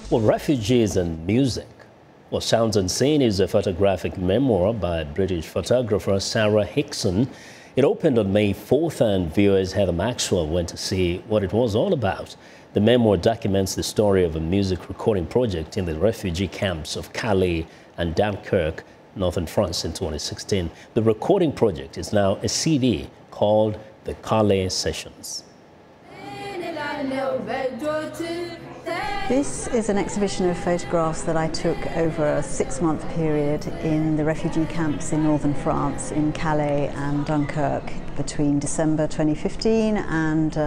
Well, refugees and music. Well, Sounds Unseen is a photographic memoir by British photographer Sarah Hickson. It opened on May 4th and viewers Heather Maxwell went to see what it was all about. The memoir documents the story of a music recording project in the refugee camps of Calais and Dunkirk, northern France in 2016. The recording project is now a CD called the Calais Sessions. This is an exhibition of photographs that I took over a 6-month period in the refugee camps in northern France, in Calais and Dunkirk, between December 2015 and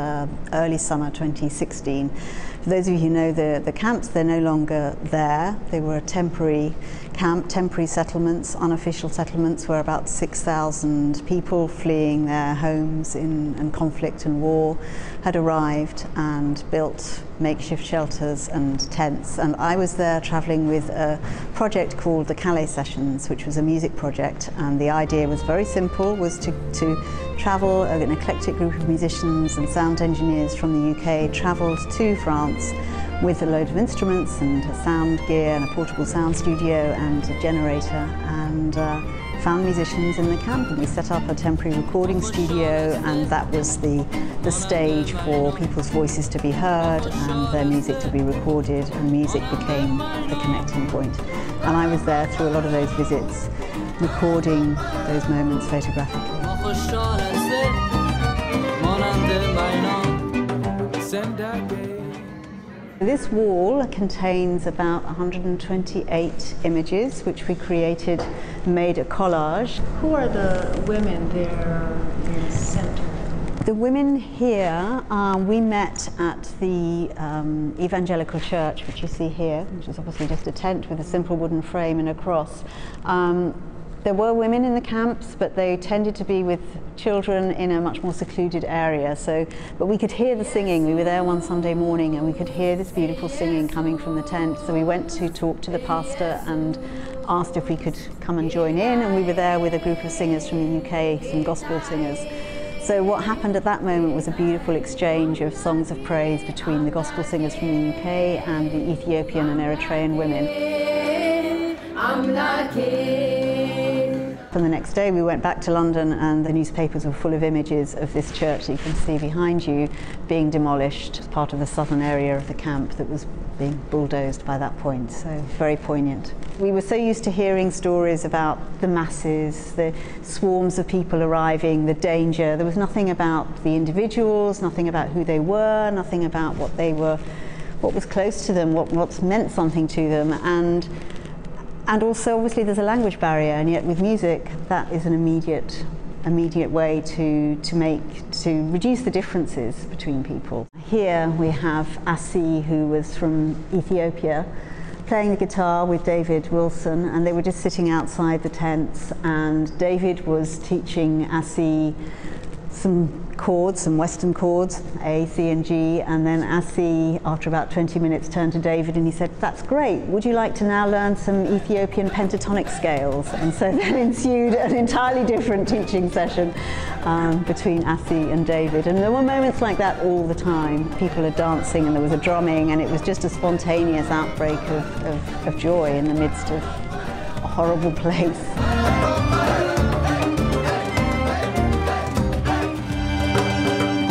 early summer 2016. For those of you who know the camps, they're no longer there. They were a temporary camp, temporary settlements, unofficial settlements where about 6,000 people fleeing their homes in conflict and war had arrived and built makeshift shelters and tents. And I was there travelling with a project called the Calais Sessions, which was a music project. And the idea was very simple, was to travel, an eclectic group of musicians and sound engineers from the UK travelled to France with a load of instruments and sound gear and a portable sound studio and a generator, and found musicians in the camp, and we set up a temporary recording studio, and that was the stage for people's voices to be heard and their music to be recorded, and music became the connecting point. And I was there through a lot of those visits, recording those moments photographically. This wall contains about 128 images which we created, made a collage. Who are the women there in the center? The women here, we met at the evangelical church, which you see here, which is obviously just a tent with a simple wooden frame and a cross. There were women in the camps, but they tended to be with children in a much more secluded area. But we could hear the singing. We were there one Sunday morning and we could hear this beautiful singing coming from the tent. So we went to talk to the pastor and asked if we could come and join in. And we were there with a group of singers from the UK, some gospel singers. So what happened at that moment was a beautiful exchange of songs of praise between the gospel singers from the UK and the Ethiopian and Eritrean women. And the next day we went back to London and the newspapers were full of images of this church that you can see behind you being demolished as part of the southern area of the camp that was being bulldozed by that point, so very poignant. We were so used to hearing stories about the masses, the swarms of people arriving, the danger. There was nothing about the individuals, nothing about who they were, nothing about what they were, what was close to them, what meant something to them. And also, obviously, there's a language barrier, and yet with music, that is an immediate way to reduce the differences between people. Here we have Asi, who was from Ethiopia, playing the guitar with David Wilson, and they were just sitting outside the tents, and David was teaching Asi some chords, some Western chords, A, C and G, and then Asi, after about 20 minutes, turned to David and he said, "That's great, would you like to now learn some Ethiopian pentatonic scales?" And so then ensued an entirely different teaching session between Asi and David. And there were moments like that all the time. People are dancing and there was a drumming, and it was just a spontaneous outbreak of joy in the midst of a horrible place.